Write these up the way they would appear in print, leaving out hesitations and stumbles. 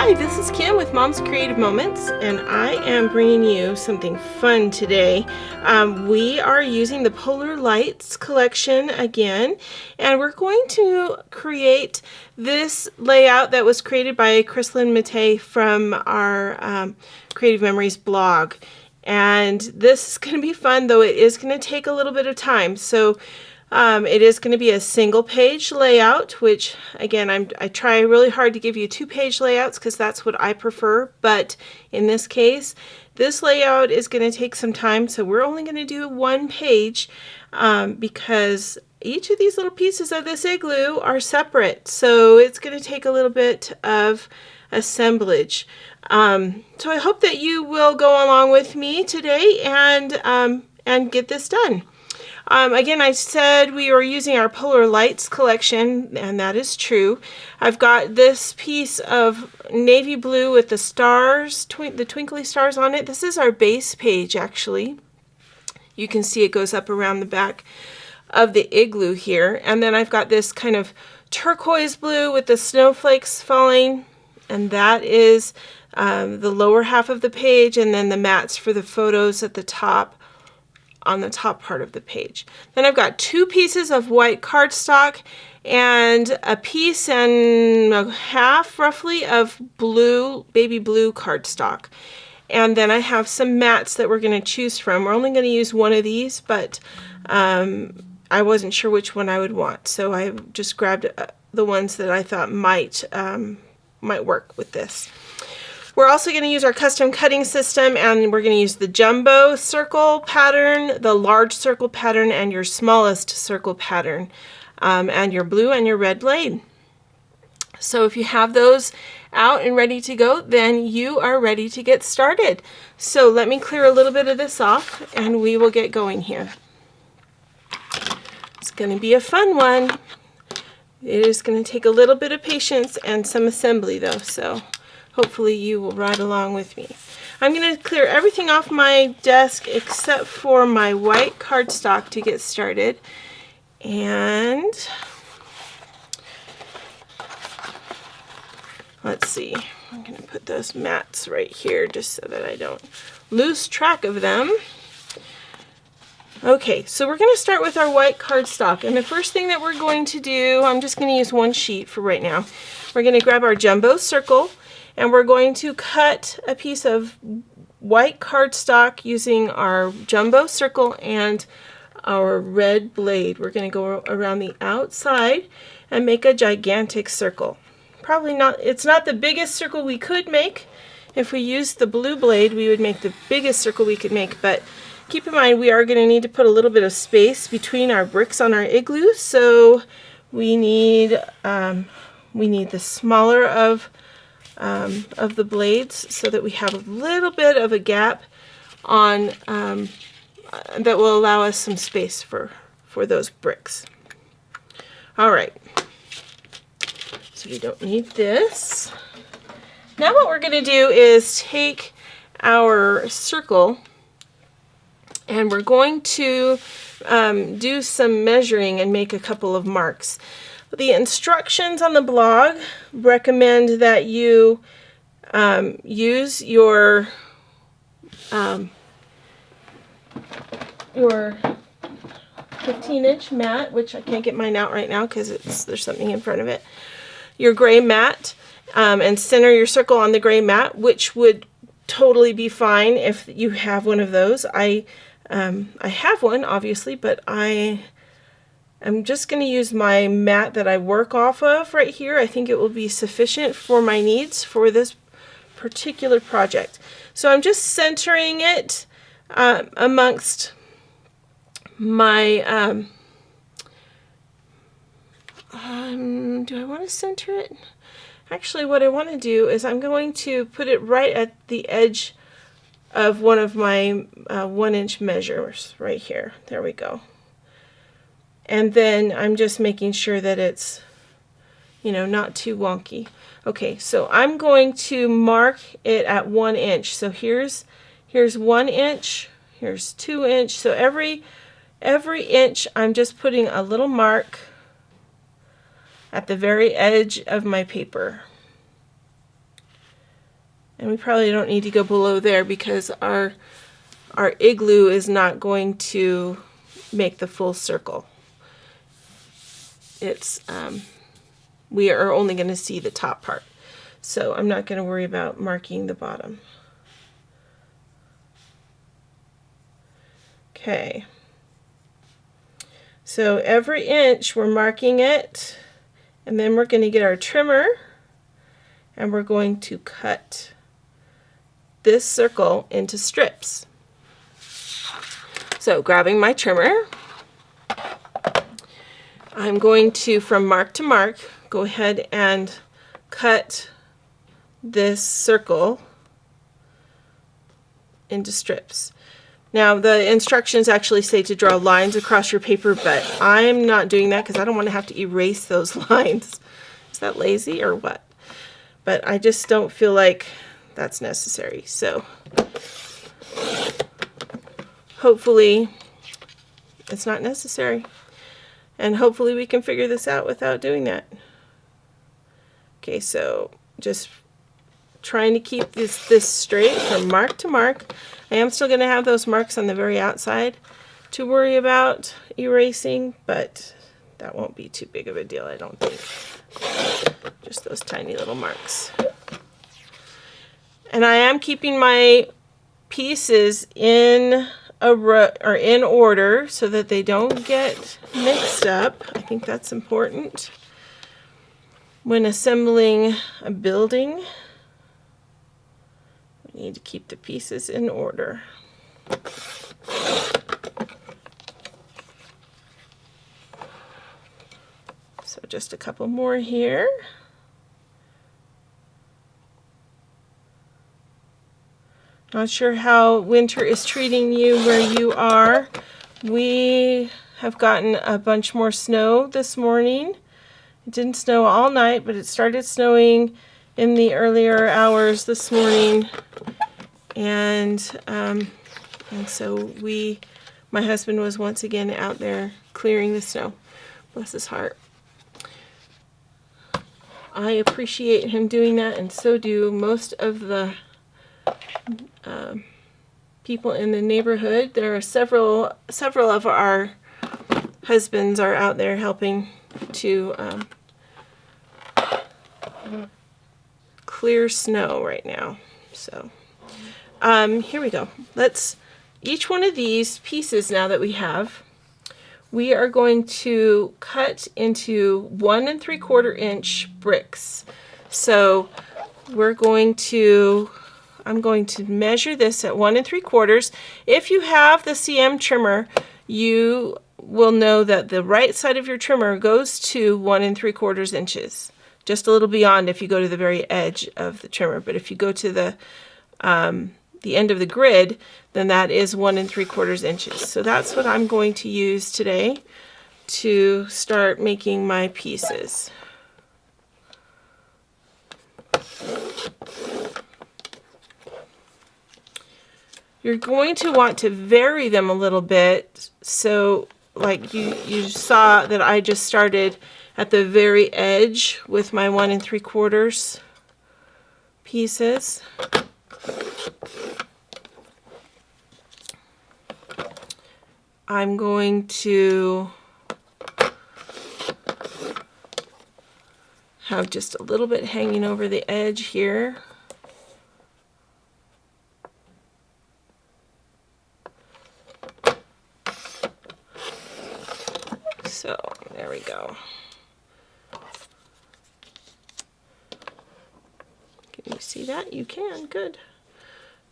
Hi, this is Kim with Mom's Creative Moments, and I am bringing you something fun today. We are using the Polar Lights collection again, and we're going to create this layout that was created by Chrislyn Matei from our Creative Memories blog. And this is going to be fun, though it is going to take a little bit of time. So it is going to be a single page layout, which again, I try really hard to give you 2-page layouts because that's what I prefer. But in this case, this layout is going to take some time. So we're only going to do 1 page because each of these little pieces of this igloo are separate. So it's going to take a little bit of assemblage. So I hope that you will go along with me today and get this done. Again, I said we were using our Polar Lights collection, and that is true. I've got this piece of navy blue with the stars, the twinkly stars on it. This is our base page, actually. You can see it goes up around the back of the igloo here. And then I've got this kind of turquoise blue with the snowflakes falling, and that is the lower half of the page, and then the mats for the photos at the top, on the top part of the page. Then I've got 2 pieces of white cardstock and a piece and a half roughly of blue, baby blue cardstock. And then I have some mats that we're going to choose from. We're only going to use one of these, but I wasn't sure which one I would want, so I just grabbed the ones that I thought might work with this. We're also going to use our custom cutting system, and we're going to use the jumbo circle pattern, the large circle pattern, and your smallest circle pattern, and your blue and your red blade. So if you have those out and ready to go, then you are ready to get started. So let me clear a little bit of this off, and we will get going here. It's going to be a fun one. It is going to take a little bit of patience and some assembly, though, so hopefully you will ride along with me. I'm going to clear everything off my desk except for my white cardstock to get started. And let's see, I'm going to put those mats right here just so that I don't lose track of them. Okay, so we're going to start with our white cardstock, and the first thing that we're going to do, I'm just going to use 1 sheet for right now. We're going to grab our jumbo circle, and we're going to cut a piece of white cardstock using our jumbo circle and our red blade. We're going to go around the outside and make a gigantic circle. Probably not, it's not the biggest circle we could make. If we used the blue blade, we would make the biggest circle we could make, but keep in mind we are going to need to put a little bit of space between our bricks on our igloo, so we need the smaller of the blades so that we have a little bit of a gap on that will allow us some space for those bricks. All right, so we don't need this. Now what we're going to do is take our circle and we're going to do some measuring and make a couple of marks. The instructions on the blog recommend that you use your 15-inch mat, which I can't get mine out right now because there's something in front of it. Your gray mat, and center your circle on the gray mat, which would totally be fine if you have one of those. I have one, obviously, but I'm just going to use my mat that I work off of right here. I think it will be sufficient for my needs for this particular project. So I'm just centering it amongst my, do I want to center it? Actually, what I want to do is I'm going to put it right at the edge of one of my 1-inch measures right here. There we go. And then I'm just making sure that it's, not too wonky. Okay, so I'm going to mark it at 1 inch. So here's 1 inch, here's 2 inch. So every inch I'm just putting a little mark at the very edge of my paper. And we probably don't need to go below there because our igloo is not going to make the full circle. It's we are only going to see the top part. So I'm not going to worry about marking the bottom. Okay. So every inch we're marking it, and then we're going to get our trimmer and we're going to cut this circle into strips. So grabbing my trimmer, I'm going to, from mark to mark, go ahead and cut this circle into strips. Now the instructions actually say to draw lines across your paper, but I'm not doing that because I don't want to have to erase those lines. Is that lazy or what? But I just don't feel like that's necessary. So hopefully it's not necessary. And hopefully we can figure this out without doing that. Okay, so just trying to keep this straight from mark to mark. I am still going to have those marks on the very outside to worry about erasing, but that won't be too big of a deal, I don't think. Just those tiny little marks. And I am keeping my pieces in a row, or in order, so that they don't get mixed up. I think that's important when assembling a building. We need to keep the pieces in order. So just a couple more here. Not sure how winter is treating you where you are. We have gotten a bunch more snow this morning. It didn't snow all night, but it started snowing in the earlier hours this morning. And so my husband was once again out there clearing the snow. Bless his heart. I appreciate him doing that, and so do most of the people in the neighborhood. There are several of our husbands are out there helping to clear snow right now. So here we go. Each one of these pieces now that we have, we are going to cut into 1 3/4 inch bricks. So I'm going to measure this at 1 3/4. If you have the CM trimmer, you will know that the right side of your trimmer goes to 1 3/4 inches, just a little beyond if you go to the very edge of the trimmer. But if you go to the end of the grid, then that is 1 3/4 inches. So that's what I'm going to use today to start making my pieces. You're going to want to vary them a little bit. So like you saw that I just started at the very edge with my 1 3/4 pieces. I'm going to have just a little bit hanging over the edge here. So there we go. Can you see that? You can. Good.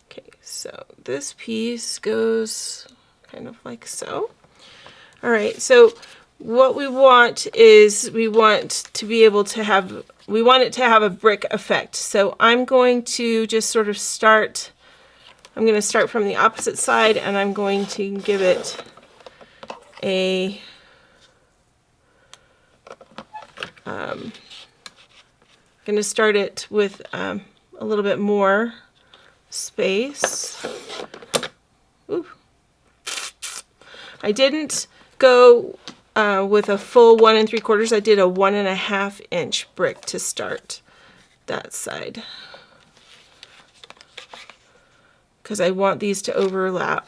Okay, so this piece goes kind of like so. All right, so what we want is we want it to have a brick effect. So I'm going to just sort of start from the opposite side, and I'm going to give it going to start it with a little bit more space. Ooh. I didn't go with a full 1 3/4. I did a 1 1/2 inch brick to start that side. because I want these to overlap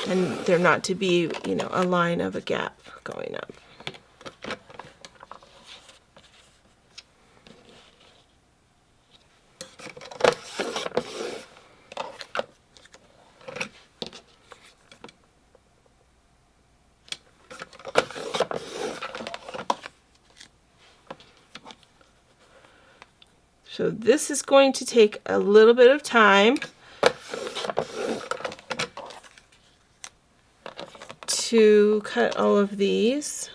and there not to be, you know, a line of a gap going up. So this is going to take a little bit of time to cut all of these.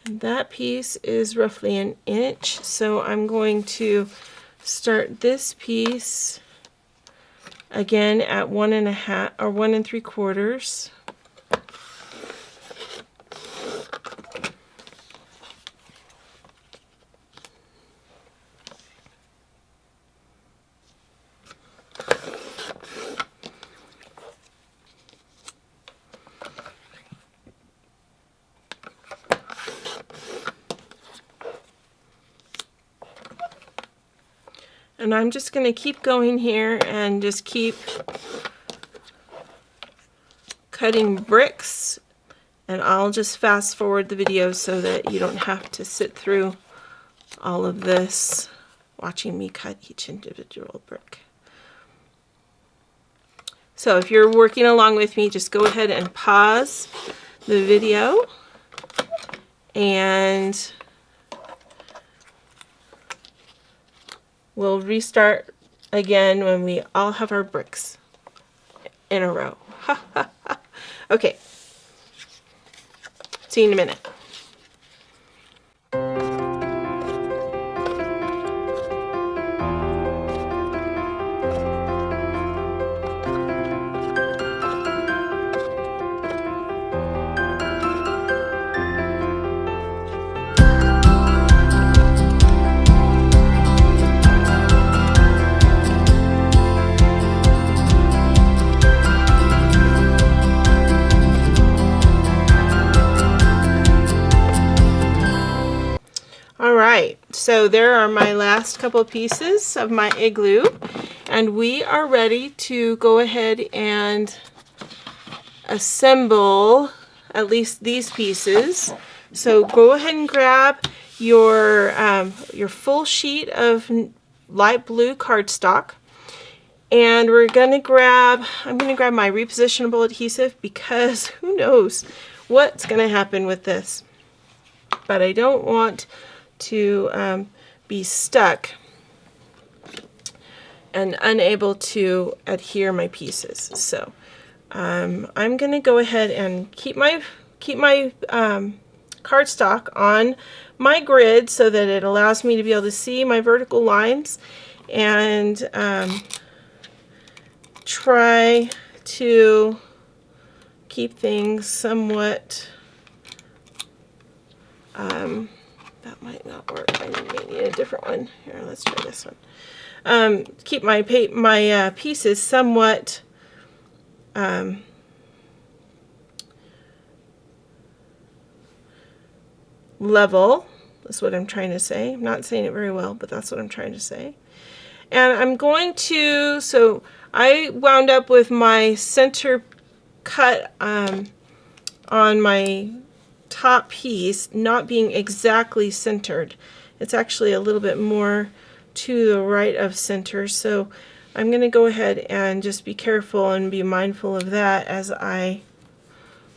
And that piece is roughly 1 inch, so I'm going to start this piece again at 1.5 or 1 3/4. And I'm just going to keep going here and just keep cutting bricks, and I'll just fast forward the video so that you don't have to sit through all of this watching me cut each individual brick. So if you're working along with me, just go ahead and pause the video and we'll restart again when we all have our bricks in a row. Okay. See you in a minute. Alright, so there are my last couple pieces of my igloo, and we are ready to go ahead and assemble at least these pieces. So go ahead and grab your full sheet of light blue cardstock, and I'm going to grab my repositionable adhesive because who knows what's going to happen with this. But I don't want to be stuck and unable to adhere my pieces. So I'm going to go ahead and keep my cardstock on my grid so that it allows me to be able to see my vertical lines, and try to keep things somewhat that might not work. I may need a different one. Here, let's try this one. Keep my pieces somewhat level. That's what I'm trying to say. I'm not saying it very well, but that's what I'm trying to say. And I'm going to, so I wound up with my center cut on my top piece not being exactly centered. It's actually a little bit more to the right of center, so I'm going to go ahead and just be careful and be mindful of that as I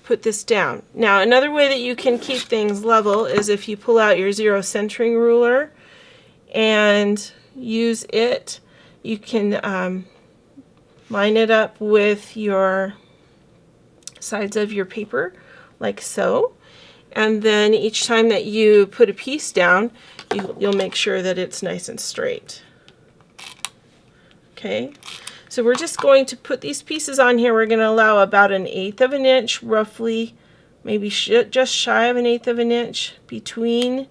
put this down. Now, another way that you can keep things level is if you pull out your zero centering ruler and use it. You can line it up with your sides of your paper like so, and then each time that you put a piece down, you'll make sure that it's nice and straight. Okay, so we're just going to put these pieces on here. We're going to allow about 1/8 of an inch, roughly, maybe just shy of 1/8 of an inch between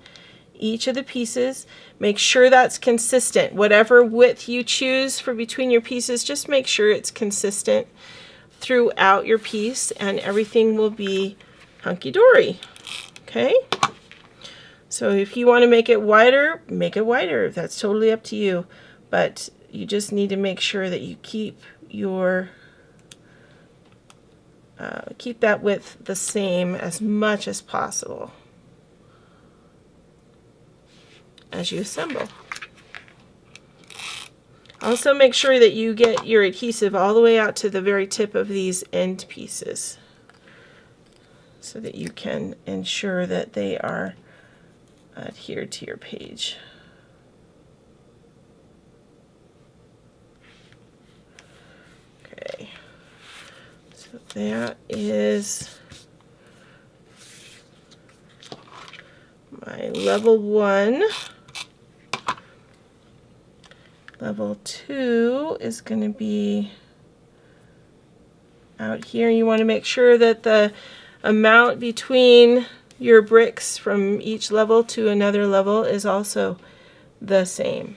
each of the pieces. Make sure that's consistent. Whatever width you choose for between your pieces, just make sure it's consistent throughout your piece and everything will be hunky-dory. Okay? So if you want to make it wider, make it wider. That's totally up to you. But you just need to make sure that you keep your keep that width the same as much as possible as you assemble. Also make sure that you get your adhesive all the way out to the very tip of these end pieces so that you can ensure that they are adhered to your page. Okay, so that is my level 1. Level 2 is going to be out here. You want to make sure that the amount between your bricks from each level to another level is also the same.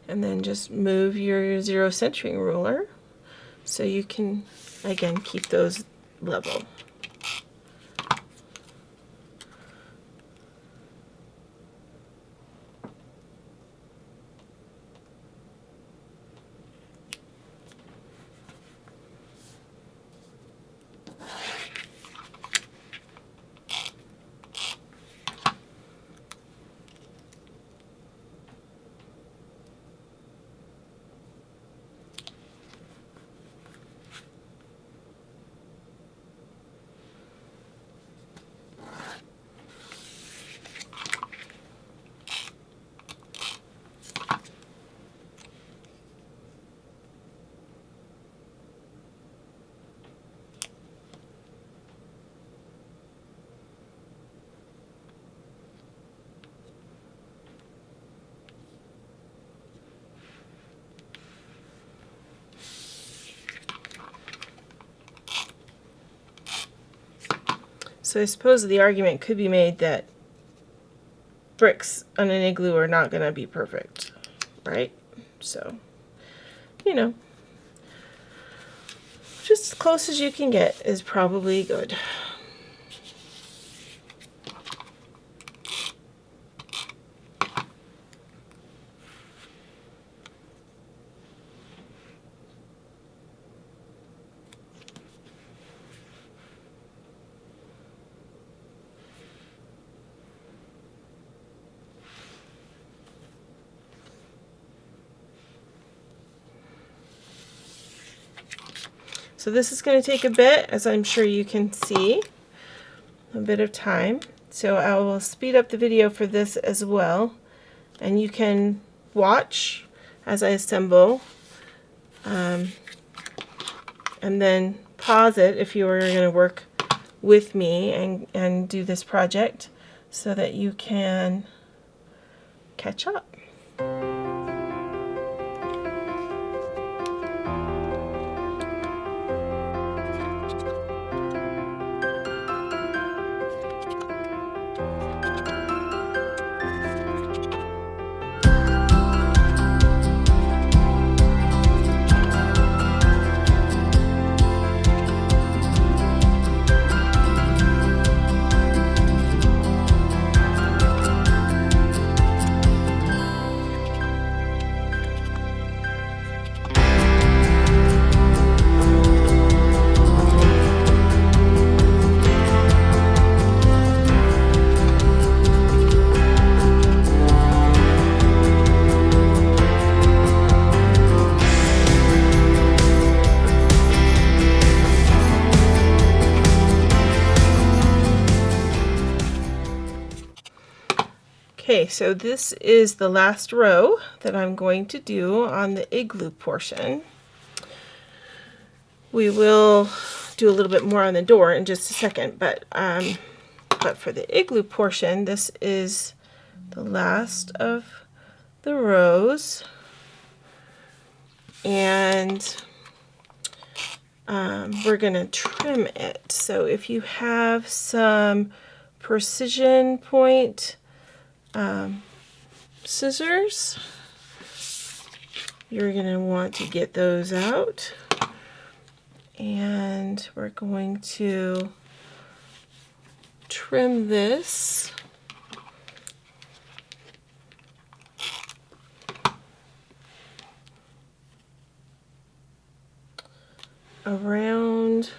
And then just move your 0 centering ruler so you can, again, keep those level. So I suppose the argument could be made that bricks on an igloo are not going to be perfect, right? So, you know, just as close as you can get is probably good. So this is going to take a bit, as I'm sure you can see, a bit of time. So I will speed up the video for this as well, and you can watch as I assemble, and then pause it if you are going to work with me and do this project so that you can catch up. Okay, so this is the last row that I'm going to do on the igloo portion. We will do a little bit more on the door in just a second, but for the igloo portion, this is the last of the rows, and we're going to trim it. So if you have some precision point scissors, you're going to want to get those out, and we're going to trim this around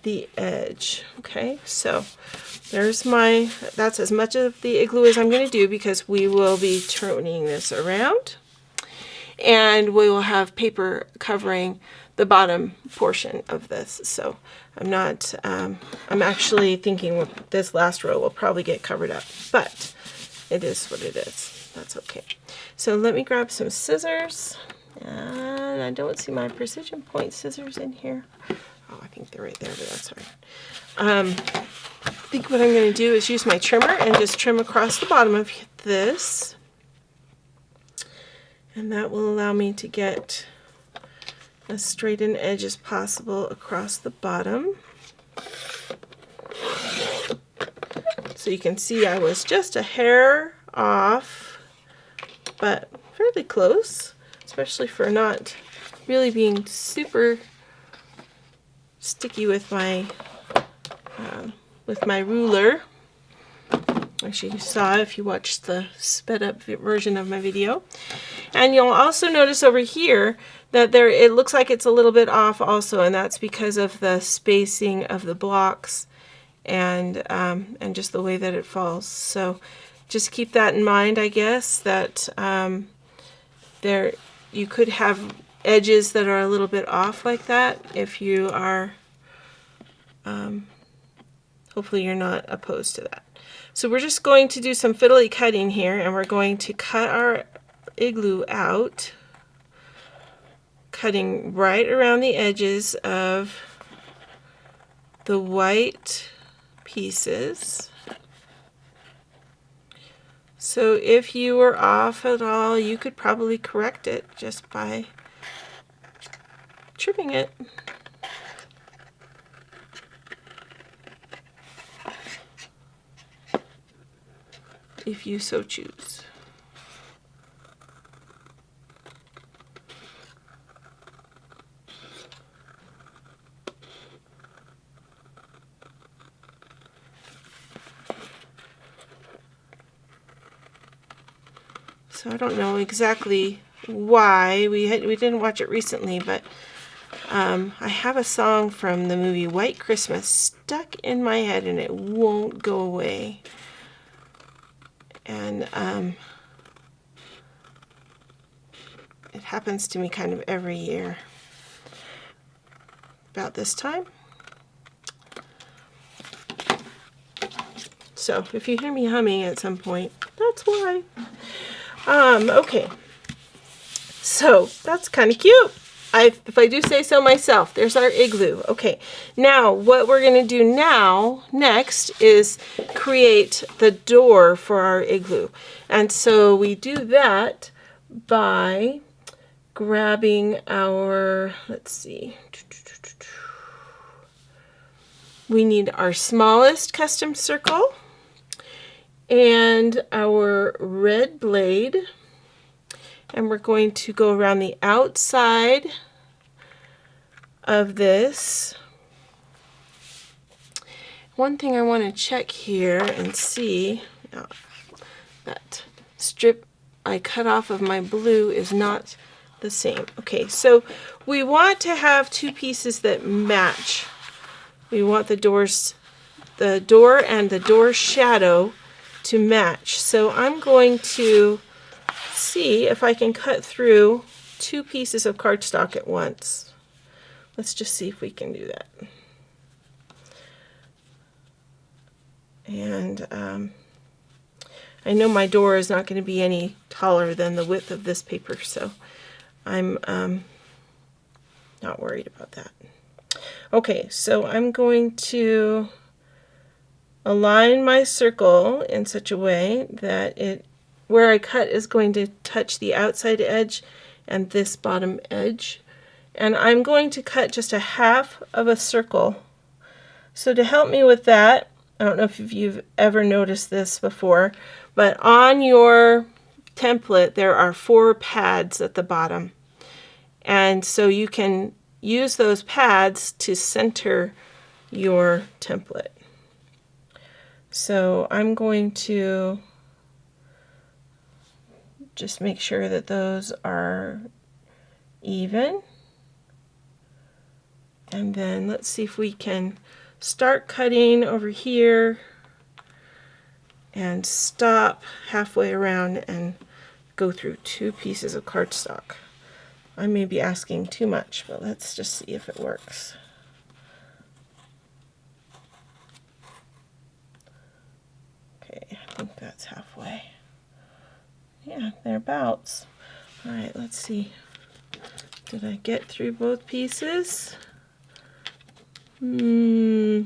the edge. Okay, so there's my, that's as much of the igloo as I'm going to do, because we will be turning this around and we will have paper covering the bottom portion of this. So I'm not, I'm actually thinking this last row will probably get covered up, but it is what it is. That's okay. So let me grab some scissors, and I don't see my precision point scissors in here. Oh, I think they're right there, but that's all right. I think what I'm going to do is use my trimmer and just trim across the bottom of this. And that will allow me to get as straight an edge as possible across the bottom. So you can see I was just a hair off, but fairly close, especially for not really being super sticky with my ruler. Actually, you saw if you watched the sped up version of my video. And you'll also notice over here that it looks like it's a little bit off also, and that's because of the spacing of the blocks and just the way that it falls. So just keep that in mind, I guess, that you could have edges that are a little bit off like that if you are, hopefully you're not opposed to that. So we're just going to do some fiddly cutting here, and we're going to cut our igloo out, cutting right around the edges of the white pieces. So if you were off at all, you could probably correct it just by trimming it. If you so choose. So I don't know exactly why we didn't watch it recently, but I have a song from the movie White Christmas stuck in my head and it won't go away. And it happens to me kind of every year about this time. So if you hear me humming at some point, that's why. Okay, so that's kind of cute. If I do say so myself, there's our igloo. Okay, now what we're going to do next is create the door for our igloo. And so we do that by grabbing our, let's see, we need our smallest custom circle and our red blade. And we're going to go around the outside of this. One thing I want to check here and see, that strip I cut off of my blue is not the same. Okay, so we want to have two pieces that match. We want the door and the door shadow to match. So I'm going to see if I can cut through two pieces of cardstock at once. Let's just see if we can do that. And I know my door is not going to be any taller than the width of this paper, so I'm not worried about that. Okay, so I'm going to align my circle in such a way that where I cut is going to touch the outside edge and this bottom edge. And I'm going to cut just a half of a circle. So to help me with that, I don't know if you've ever noticed this before, but on your template there are 4 pads at the bottom. And so you can use those pads to center your template. So I'm going to just make sure that those are even. And then let's see if we can start cutting over here and stop halfway around and go through 2 pieces of cardstock. I may be asking too much, but let's just see if it works. Okay, I think that's halfway. Yeah, thereabouts. All right, let's see. Did I get through both pieces? Well,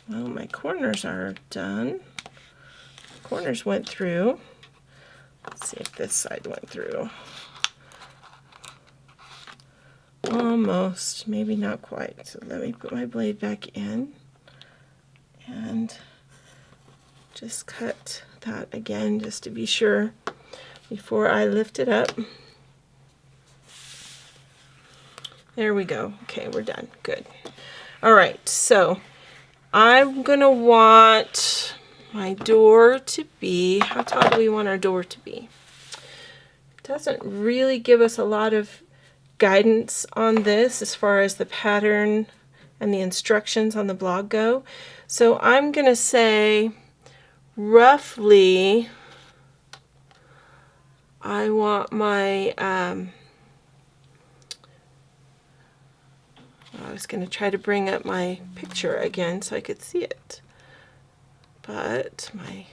my corners are done. Corners went through. Let's see if this side went through. Almost, maybe not quite. So let me put my blade back in and just cut that again just to be sure before I lift it up. There we go. Okay, we're done. Good. All right, so I'm gonna want my door to be, how tall do we want our door to be? It doesn't really give us a lot of guidance on this as far as the pattern and the instructions on the blog go. So I'm gonna say roughly I want my I was going to try to bring up my picture again so I could see it, but my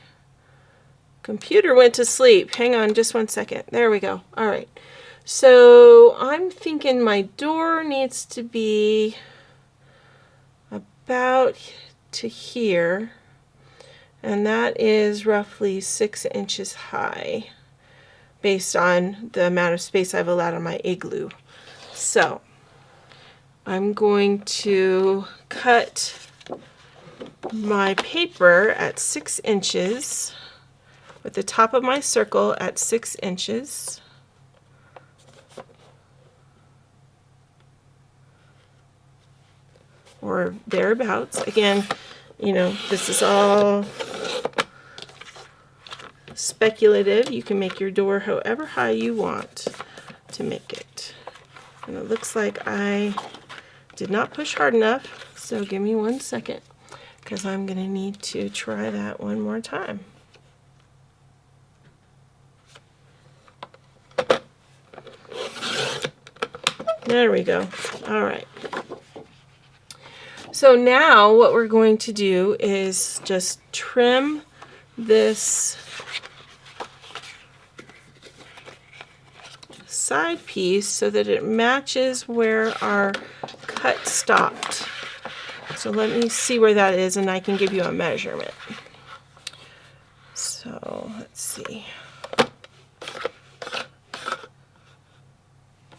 computer went to sleep. Hang on just one second. There we go. All right. So I'm thinking my door needs to be about to here, and that is roughly 6 inches high based on the amount of space I've allowed on my igloo. So I'm going to cut my paper at 6 inches with the top of my circle at 6 inches. Or thereabouts. Again, you know, this is all speculative. You can make your door however high you want to make it. And it looks like I did not push hard enough, so give me 1 second because I'm going to need to try that one more time. There we go. All right. So now what we're going to do is just trim this side piece so that it matches where our cut stopped. So let me see where that is and I can give you a measurement. So let's see.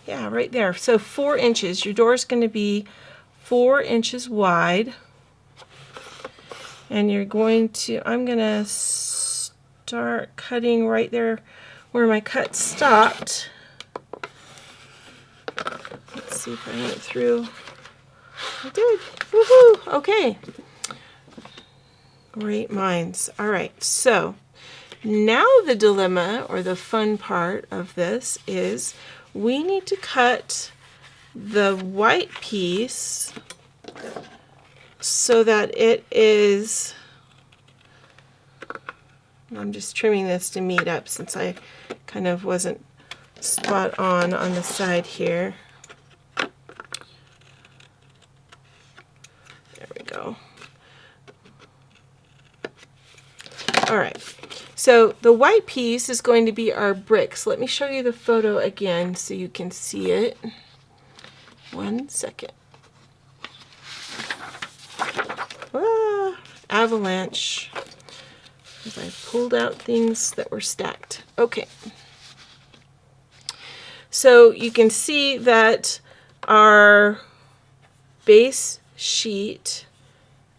Yeah, right there. So 4 inches. Your door is going to be 4 inches wide. And you're going to, I'm going to start cutting right there where my cut stopped. Let's see if I went through. I did. Woohoo! Okay. Great minds. All right. So now the dilemma or the fun part of this is we need to cut the white piece so that it is, I'm just trimming this to meet up since I kind of wasn't spot on the side here. There we go. All right. So the white piece is going to be our bricks. Let me show you the photo again so you can see it. 1 second. Ah, avalanche. Because I pulled out things that were stacked. Okay. So you can see that our base sheet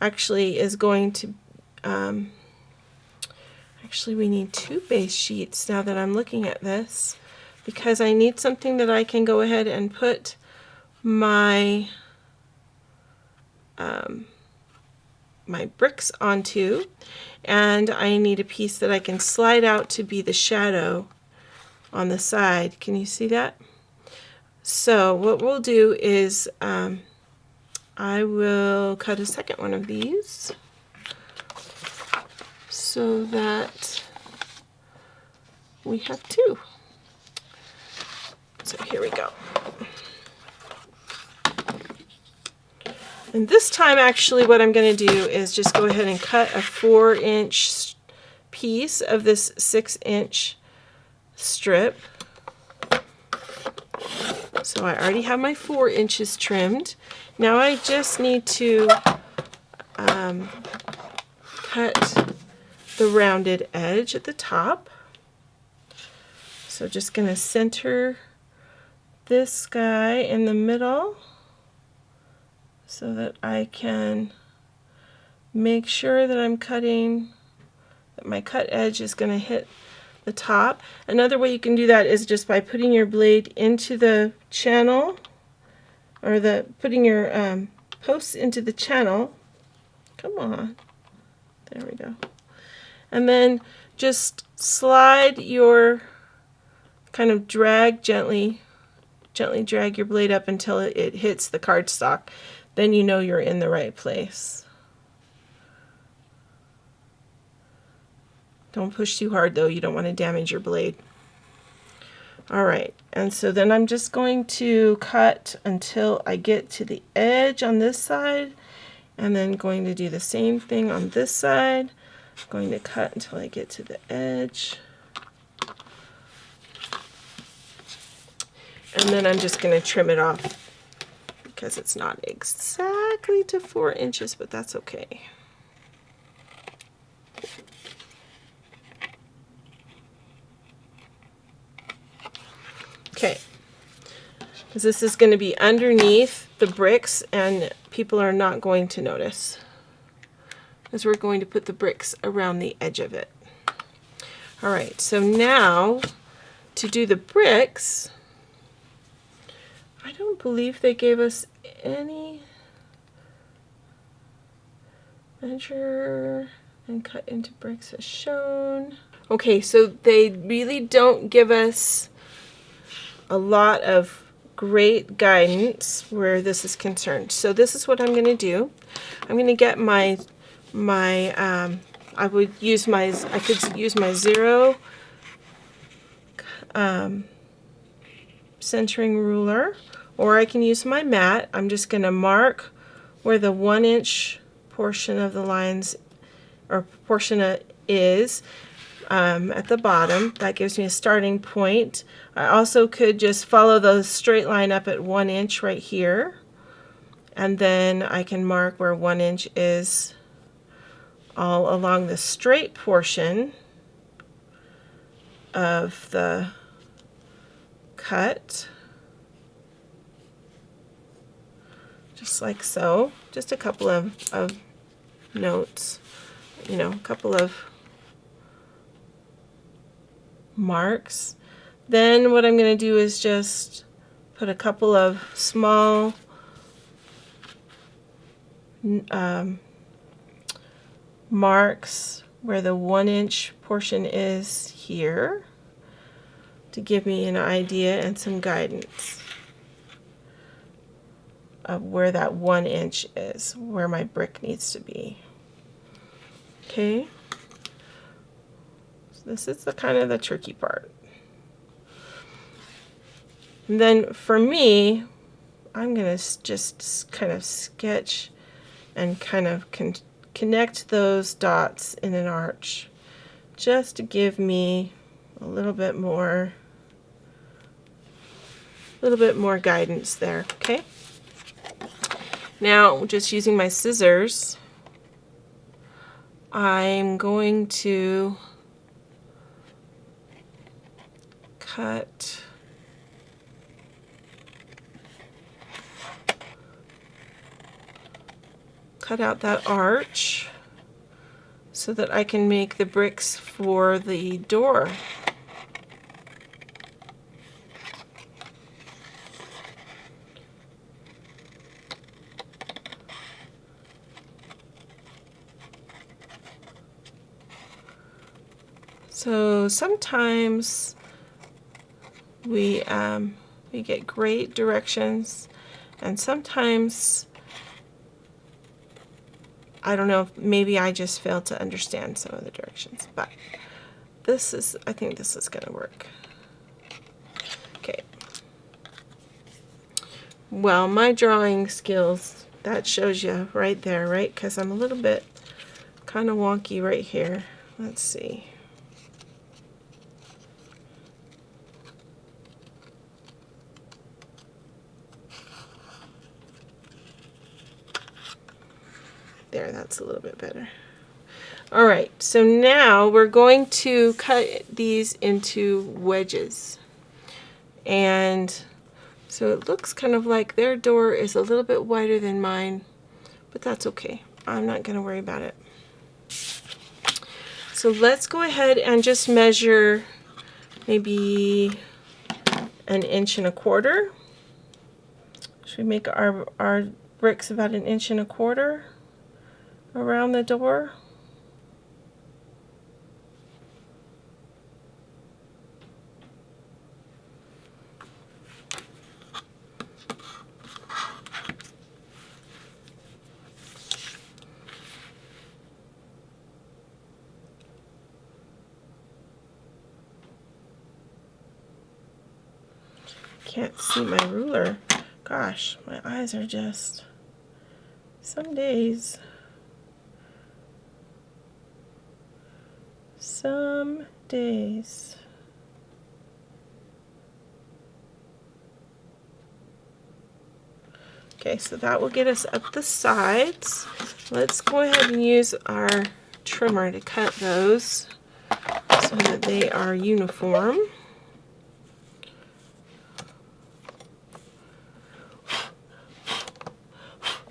actually is going to actually, we need 2 base sheets now that I'm looking at this, because I need something that I can go ahead and put my my bricks onto, and I need a piece that I can slide out to be the shadow on the side. Can you see that? So what we'll do is I will cut a second one of these so that we have two. So here we go. And this time, actually, what I'm going to do is just go ahead and cut a 4-inch piece of this 6-inch strip. So I already have my 4 inches trimmed. Now I just need to cut the rounded edge at the top. So just going to center this guy in the middle so that I can make sure that I'm cutting, that my cut edge is going to hit the top. Another way you can do that is just by putting your blade into the channel, or putting your posts into the channel. Come on. There we go. And then just slide your, kind of gently drag your blade up until it hits the cardstock. Then you know you're in the right place. Don't push too hard though, you don't want to damage your blade. Alright, and so then I'm just going to cut until I get to the edge on this side, and then going to do the same thing on this side. I'm going to cut until I get to the edge. And then I'm just going to trim it off because it's not exactly to 4 inches, but that's okay. Okay, because this is going to be underneath the bricks and people are not going to notice, because we're going to put the bricks around the edge of it. Alright, so now to do the bricks, I don't believe they gave us any measure and cut into bricks as shown. Okay, so they really don't give us a lot of great guidance where this is concerned. So this is what I'm going to do. I'm going to get I could use my 0 centering ruler, or I can use my mat. I'm just going to mark where the 1-inch portion of the lines, or portion is, at the bottom. That gives me a starting point. I also could just follow the straight line up at 1 inch right here, and then I can mark where 1 inch is all along the straight portion of the cut, just like so. Just a couple of notes, you know, a couple of marks. Then what I'm going to do is just put a couple of small marks where the 1-inch portion is here to give me an idea and some guidance of where that 1 inch is, where my brick needs to be. Okay, so this is the kind of the tricky part. And then for me, I'm going to just kind of sketch and kind of connect those dots in an arch, just to give me a little bit more guidance there. Okay, now just using my scissors, I'm going to cut out that arch so that I can make the bricks for the door. So sometimes we We get great directions, and sometimes, I don't know, maybe I just fail to understand some of the directions, but I think this is going to work. Okay. Well, my drawing skills, that shows you right there, right? Because I'm a little bit kind of wonky right here. Let's see. There, that's a little bit better. All right, so now we're going to cut these into wedges. And so it looks kind of like their door is a little bit wider than mine, but that's okay. I'm not going to worry about it. So let's go ahead and just measure maybe 1.25 inches. Should we make our bricks about 1.25 inches around the door? Can't see my ruler. Gosh, my eyes are just, some days. Some days. Okay, so that will get us up the sides. Let's go ahead and use our trimmer to cut those so that they are uniform.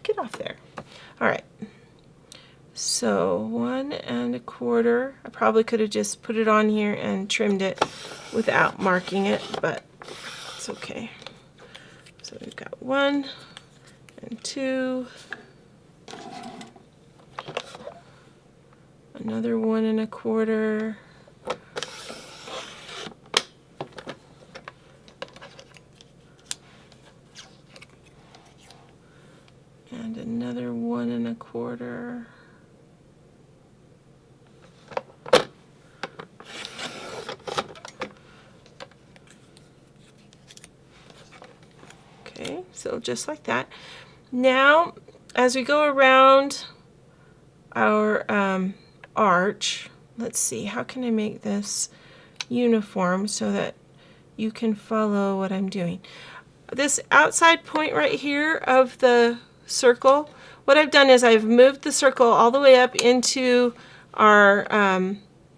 Get off there. All right. So 1.25. I probably could have just put it on here and trimmed it without marking it, but it's okay. So we've got 1 and 2, another 1.25, and another 1.25. Okay, so just like that. Now, as we go around our arch, let's see, how can I make this uniform so that you can follow what I'm doing? This outside point right here of the circle, what I've done is I've moved the circle all the way up into our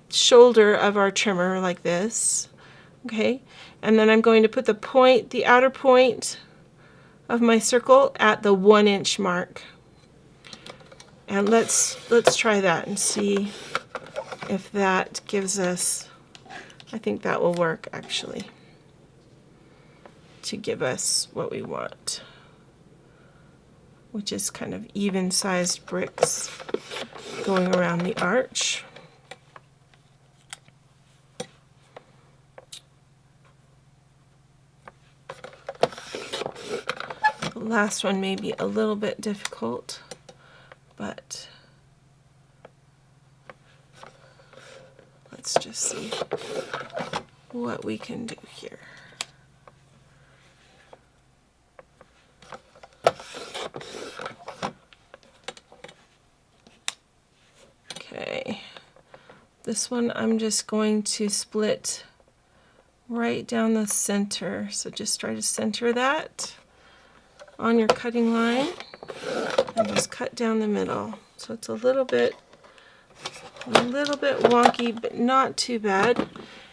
shoulder of our trimmer like this. Okay, and then I'm going to put the outer point of my circle at the 1 inch mark. And let's try that and see if that gives us, I think that will work actually, to give us what we want, which is kind of even-sized bricks going around the arch. The last one may be a little bit difficult, but let's just see what we can do here. Okay, this one I'm just going to split right down the center, so just try to center that on your cutting line and just cut down the middle. So it's a little bit wonky, but not too bad.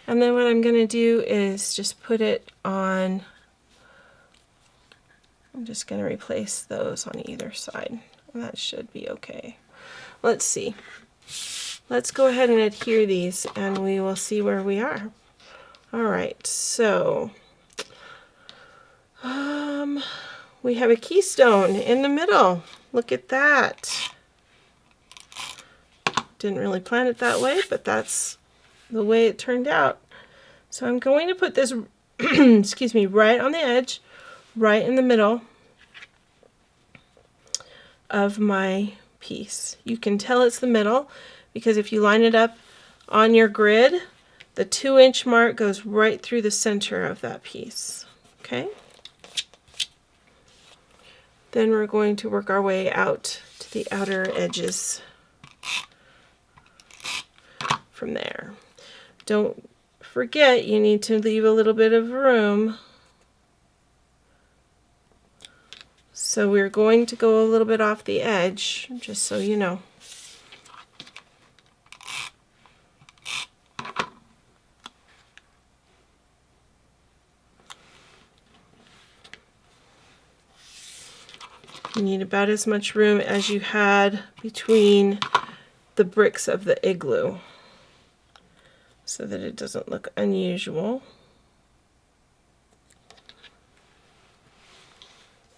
And then what I'm going to do is just put it on, I'm just going to replace those on either side. And that should be okay. Let's see. Let's go ahead and adhere these and we will see where we are. All right, so we have a keystone in the middle. Look at that. Didn't really plan it that way, but that's the way it turned out. So I'm going to put this excuse me, right on the edge, right in the middle of my piece. You can tell it's the middle because if you line it up on your grid, the 2-inch mark goes right through the center of that piece. Okay? Then we're going to work our way out to the outer edges from there. Don't forget, you need to leave a little bit of room. So we're going to go a little bit off the edge, just so you know. You need about as much room as you had between the bricks of the igloo so that it doesn't look unusual.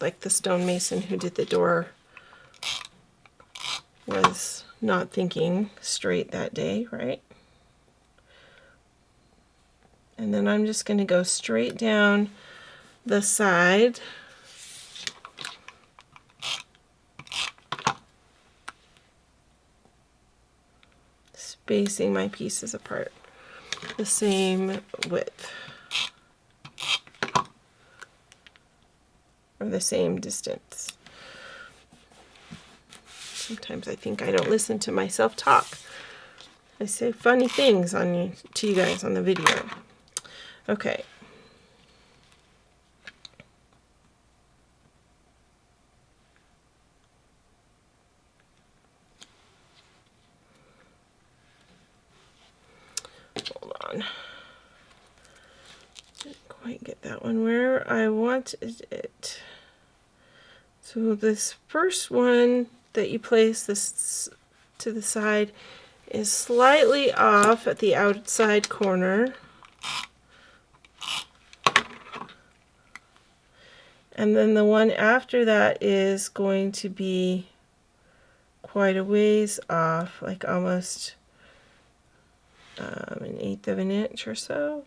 Like the stonemason who did the door was not thinking straight that day, right? And then I'm just going to go straight down the side. Spacing my pieces apart the same width or the same distance. Sometimes I think I don't listen to myself talk. I say funny things to you guys on the video. Okay. Hold on. Didn't quite get that one where I wanted it. So this first one that you place this to the side is slightly off at the outside corner. And then the one after that is going to be quite a ways off, like almost 1/8 of an inch or so.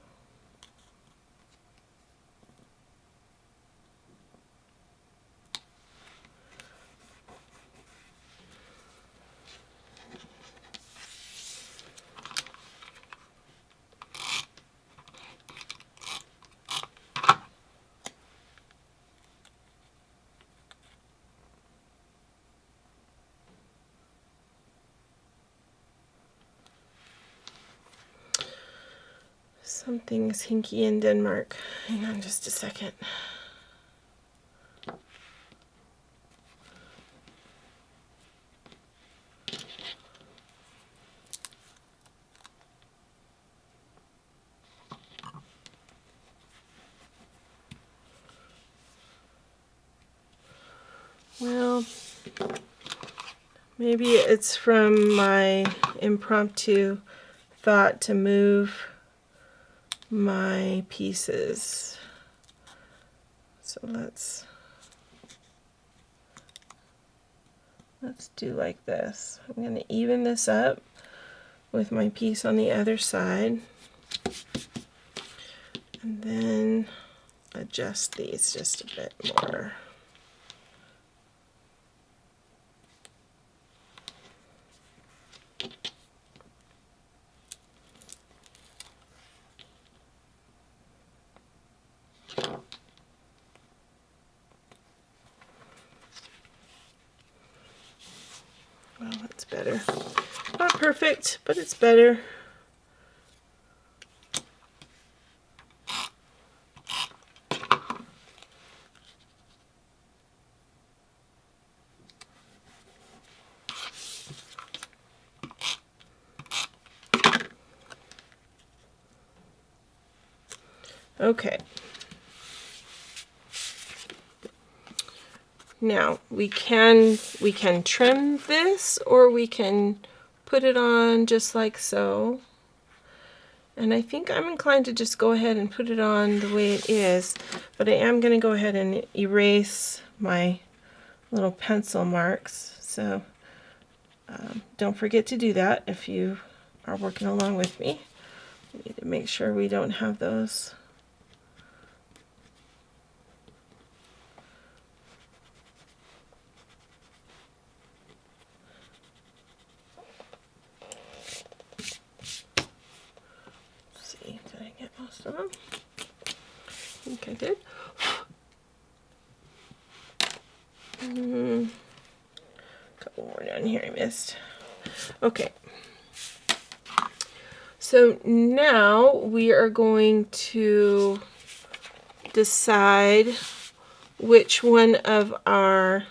Something's hinky in Denmark. Hang on just a second. Well, maybe it's from my impromptu thought to move my pieces. So let's do like this. I'm going to even this up with my piece on the other side, and then adjust these just a bit more. Well, that's better. Not perfect, but it's better. Okay. Now we can trim this, or we can put it on just like so. And I think I'm inclined to just go ahead and put it on the way it is, but I am going to go ahead and erase my little pencil marks. So don't forget to do that if you are working along with me. We need to make sure we don't have those think I did. Couple more down here I missed. Okay. So now we are going to decide which one of our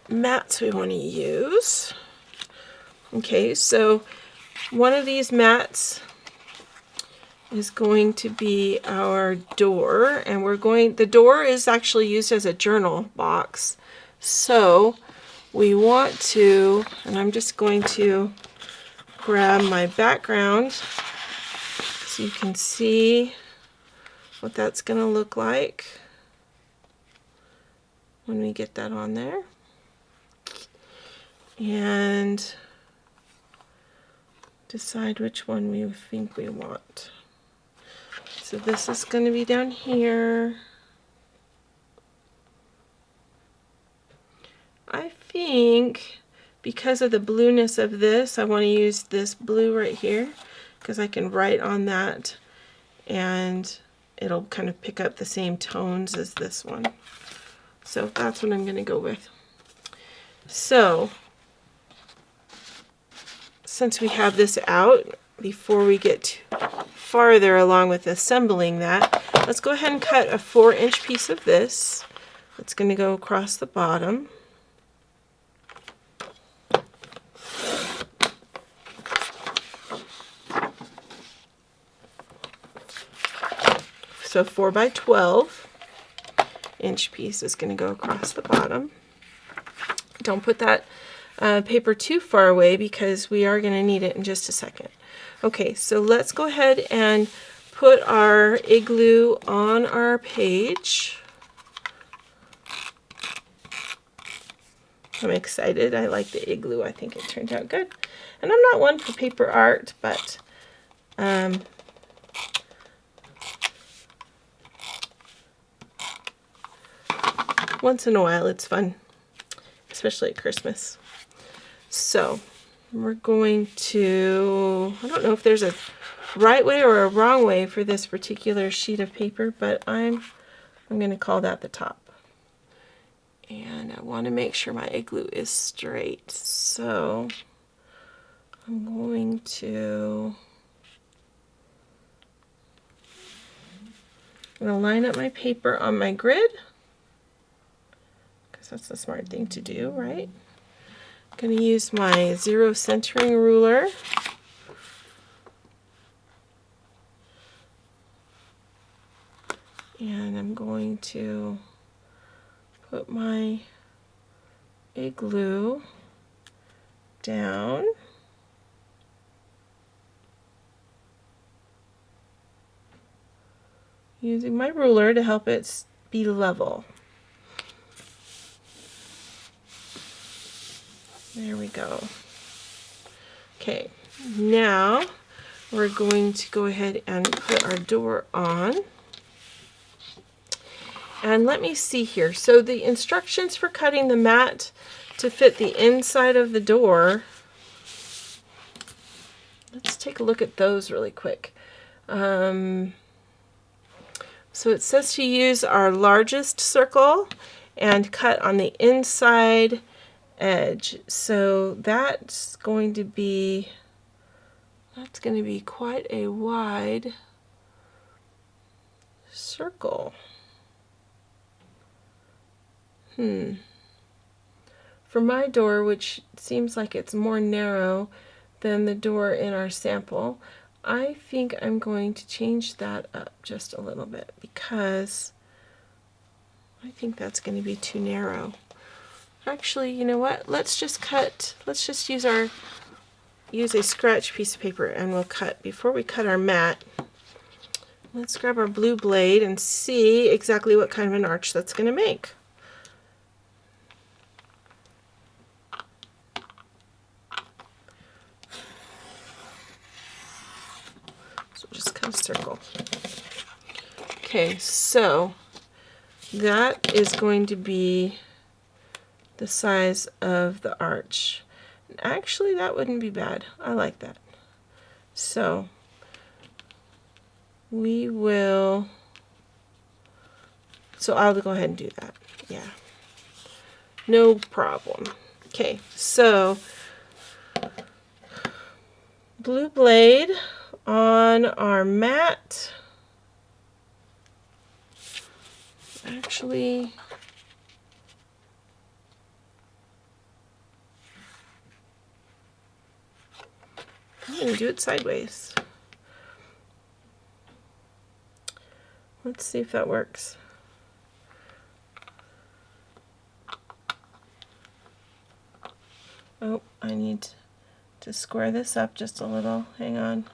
mats we want to use. Okay, so one of these mats is going to be our door, and the door is actually used as a journal box. So we want to, and I'm just going to grab my background so you can see what that's going to look like when we get that on there. And decide which one we think we want. So this is going to be down here. I think because of the blueness of this, I want to use this blue right here because I can write on that and it'll kind of pick up the same tones as this one. So that's what I'm going to go with. So since we have this out, before we get farther along with assembling that, let's go ahead and cut a 4-inch piece of this. It's going to go across the bottom. So 4 by 12 inch piece is going to go across the bottom. Don't put that paper too far away because we are going to need it in just a second. Okay, so let's go ahead and put our igloo on our page. I'm excited. I like the igloo. I think it turned out good. And I'm not one for paper art, but once in a while it's fun, especially at Christmas. So we're going to, I don't know if there's a right way or a wrong way for this particular sheet of paper, but I'm going to call that the top. And I want to make sure my igloo is straight. So I'm going to line up my paper on my grid, because that's the smart thing to do, right? I'm going to use my 0 centering ruler. And I'm going to put my igloo down. Using my ruler to help it be level. There we go. Okay, now we're going to go ahead and put our door on. And let me see here. So the instructions for cutting the mat to fit the inside of the door, let's take a look at those really quick. So it says to use our largest circle and cut on the inside edge. So that's going to be quite a wide circle. For my door, which seems like it's more narrow than the door in our sample, I think I'm going to change that up just a little bit because I think that's going to be too narrow. Actually, you know what? Let's just use a scratch piece of paper and we'll cut. Before we cut our mat, let's grab our blue blade and see exactly what kind of an arch that's going to make. Just cut a circle. Okay, so that is going to be the size of the arch. Actually, that wouldn't be bad. I like that. So we will, so I'll go ahead and do that. Yeah, no problem. Okay, so blue blade on our mat. Actually, I'm going to do it sideways. Let's see if that works. Oh, I need to square this up just a little. Hang on.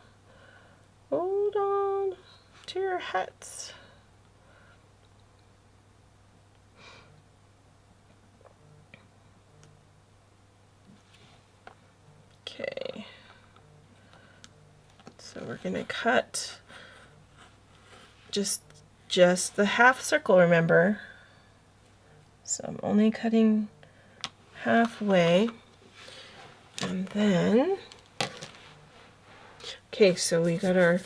Hold on to your hats. Okay. So we're going to cut just the half circle, remember. So I'm only cutting halfway. And then, okay, so we got our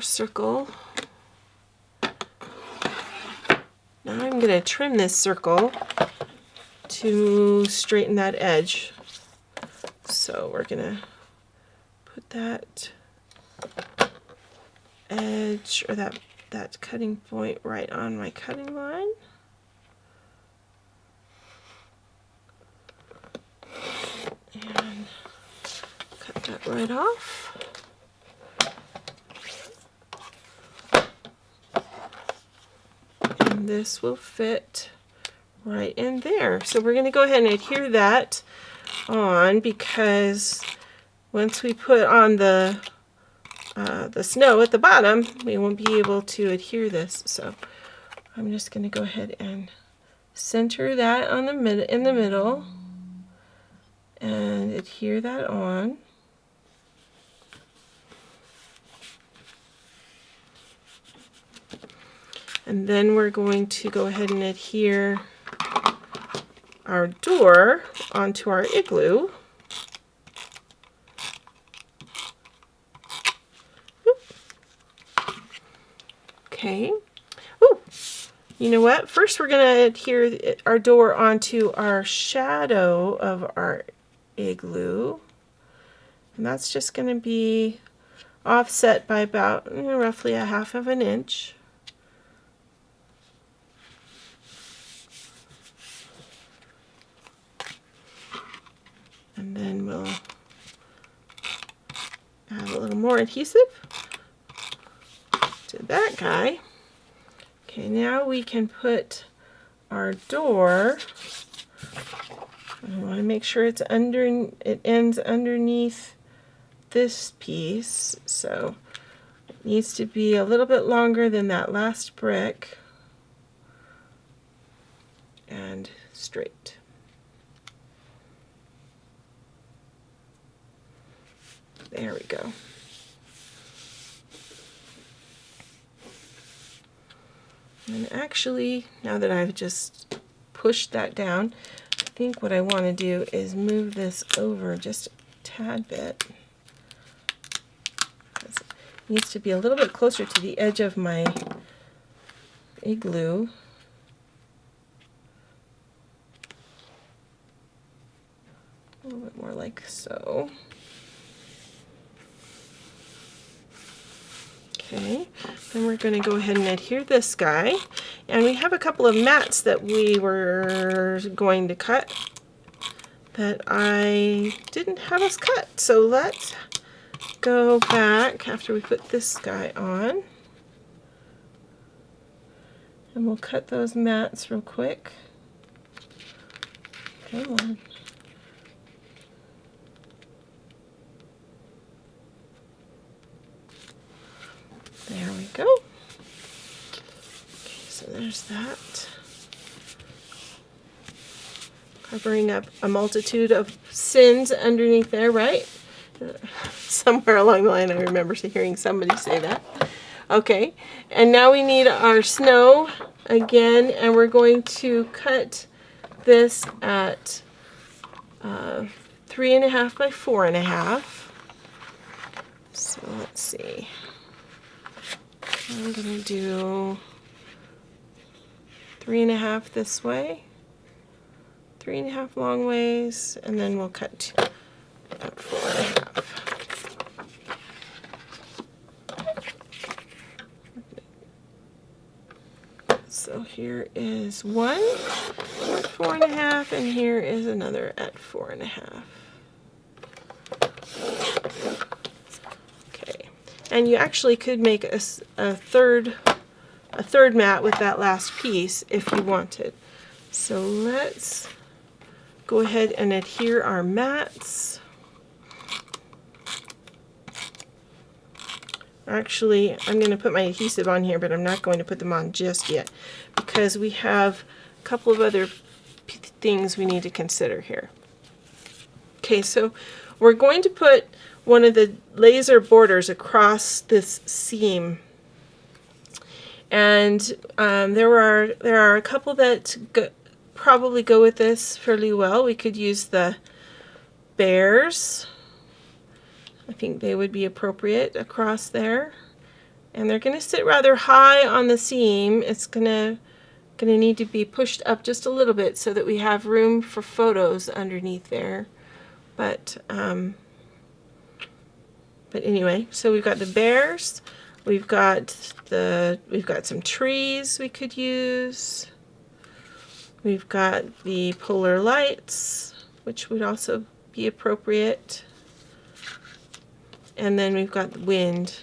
circle. Now I'm going to trim this circle to straighten that edge. So we're going to put that edge, or that cutting point, right on my cutting line. And cut that right off. And this will fit right in there. So we're going to go ahead and adhere that on, because once we put on the snow at the bottom, we won't be able to adhere this. So I'm just going to go ahead and center that on in the middle and adhere that on. And then we're going to go ahead and adhere our door onto our igloo. Okay. Ooh, you know what? First we're going to adhere our door onto our shadow of our igloo. And that's just going to be offset by about roughly 1/2 inch. And then we'll add a little more adhesive to that guy. Okay, now we can put our door. I want to make sure it ends underneath this piece, so it needs to be a little bit longer than that last brick and straight. There we go. And actually, now that I've just pushed that down, I think what I want to do is move this over just a tad bit. It needs to be a little bit closer to the edge of my igloo. A little bit more like so. Okay, then we're going to go ahead and adhere this guy. And we have a couple of mats that we were going to cut that I didn't have us cut. So let's go back after we put this guy on. And we'll cut those mats real quick. Come on. There we go. Okay, so there's that. Covering up a multitude of sins underneath there, right? Somewhere along the line I remember hearing somebody say that. Okay, and now we need our snow again, and we're going to cut this at 3.5 by 4.5. So let's see. I'm going to do 3.5 this way, 3.5 long ways, and then we'll cut up 4.5. So here is one at 4.5, and here is another at 4.5. Okay, and you actually could make a third mat with that last piece if you wanted. So let's go ahead and adhere our mats. Actually, I'm going to put my adhesive on here, but I'm not going to put them on just yet because we have a couple of other things we need to consider here. Okay, so we're going to put one of the laser borders across this seam, and there are a couple that probably go with this fairly well. We could use the bears. I think they would be appropriate across there, and they're going to sit rather high on the seam. It's going to need to be pushed up just a little bit so that we have room for photos underneath there. But anyway, so we've got the bears, we've got some trees we could use. We've got the polar lights, which would also be appropriate. And then we've got the wind.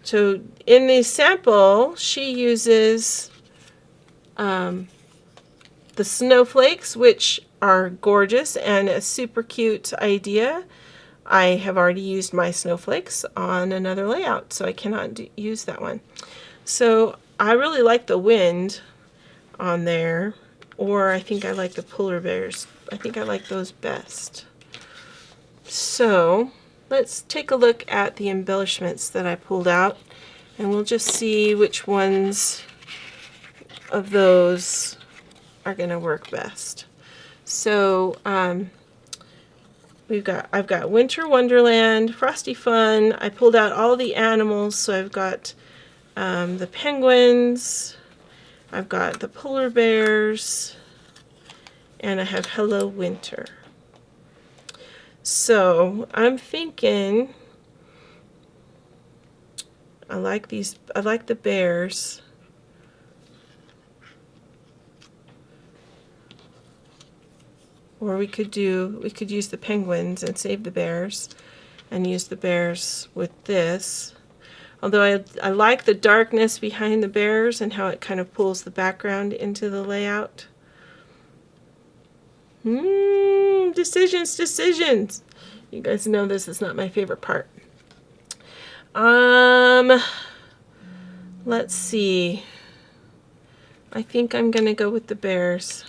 So in the sample, she uses the snowflakes, which are gorgeous and a super cute idea. I have already used my snowflakes on another layout, so I cannot use that one. So I really like the wind on there, or I think I like the polar bears. I think I like those best. So let's take a look at the embellishments that I pulled out, and we'll just see which ones of those are going to work best. So I've got Winter Wonderland, Frosty Fun. I pulled out all the animals, so I've got the penguins, I've got the polar bears, and I have Hello Winter. So I'm thinking I like the bears. Or we could use the penguins and save the bears and use the bears with this. Although I like the darkness behind the bears and how it kind of pulls the background into the layout. Decisions. You guys know this is not my favorite part. Let's see. I think I'm gonna go with the bears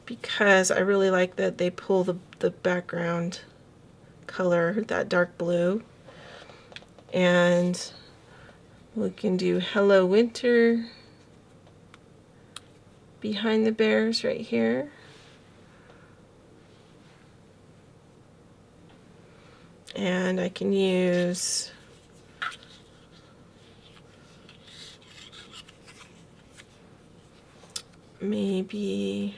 because I really like that they pull the background color, that dark blue. And we can do Hello Winter behind the bears right here. And I can use maybe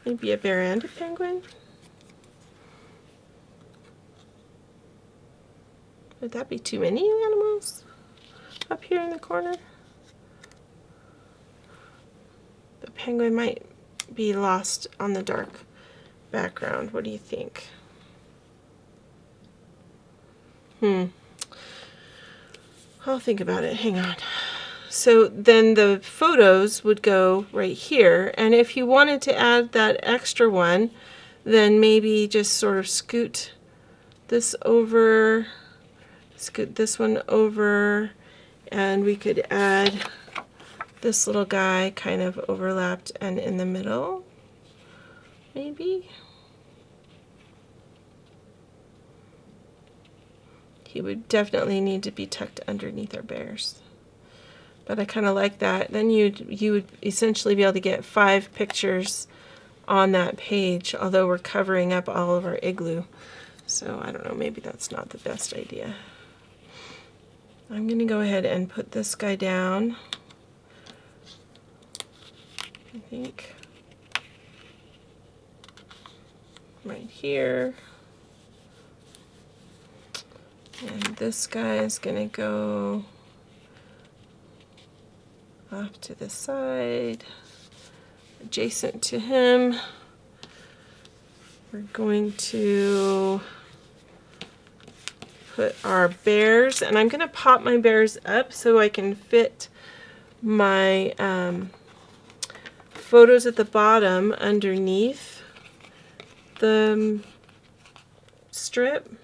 a bear and a penguin. Would that be too many animals up here in the corner? The penguin might be lost on the dark background. What do you think? I'll think about it. Hang on. So then the photos would go right here, and if you wanted to add that extra one, then maybe just sort of scoot this over, scoot this one over, and we could add this little guy kind of overlapped and in the middle, maybe. He would definitely need to be tucked underneath our bears. but I kind of like that. Then you would essentially be able to get 5 pictures on that page, although we're covering up all of our igloo. So I don't know, maybe that's not the best idea. I'm going to go ahead and put this guy down, I think, right here. And this guy is going to go off to the side, adjacent to him. We're going to put our bears, and I'm going to pop my bears up so I can fit my photos at the bottom underneath the strip.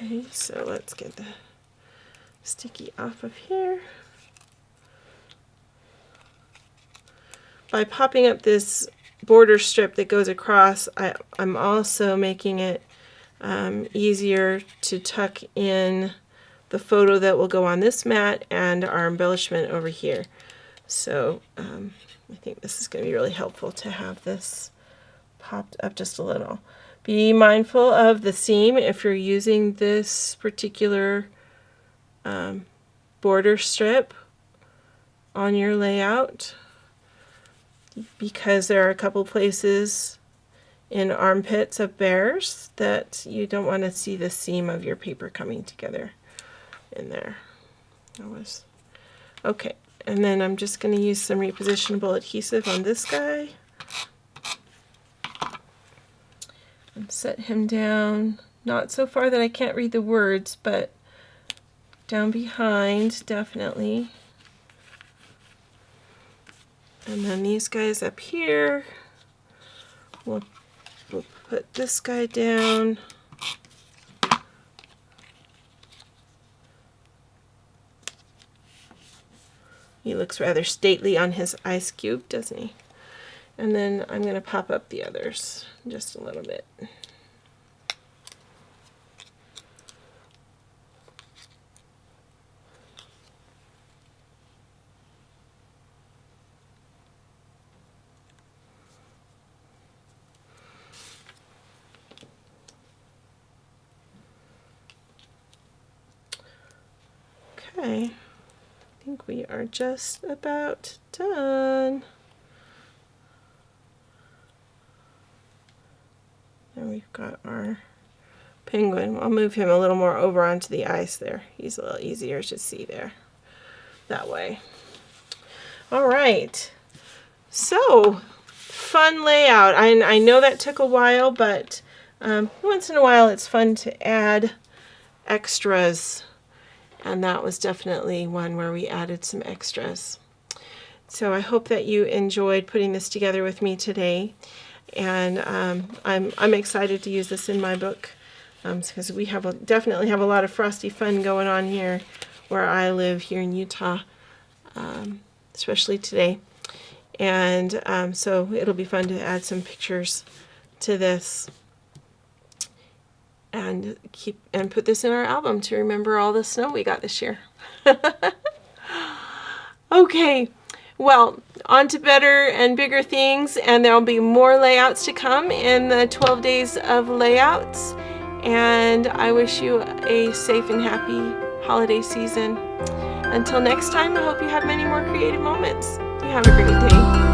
Okay, so let's get the sticky off of here. By popping up this border strip that goes across, I'm also making it easier to tuck in the photo that will go on this mat and our embellishment over here. So I think this is going to be really helpful to have this popped up just a little. Be mindful of the seam if you're using this particular border strip on your layout, because there are a couple places in armpits of bears that you don't want to see the seam of your paper coming together in there. Okay, and then I'm just going to use some repositionable adhesive on this guy. And set him down, not so far that I can't read the words, but down behind, definitely. And then these guys up here, we'll put this guy down. He looks rather stately on his ice cube, doesn't he? And then I'm going to pop up the others just a little bit. Okay, I think we are just about done. And we've got our penguin. I'll move him a little more over onto the ice there. He's a little easier to see there that way. All right, so fun layout. I know that took a while, but once in a while it's fun to add extras, and that was definitely one where we added some extras. So I hope that you enjoyed putting this together with me today. And I'm excited to use this in my book because we definitely have a lot of frosty fun going on here where I live here in Utah, especially today. And so it'll be fun to add some pictures to this and put this in our album to remember all the snow we got this year. Okay. Well, on to better and bigger things, and there'll be more layouts to come in the 12 days of layouts. And I wish you a safe and happy holiday season. Until next time, I hope you have many more creative moments. You have a great day.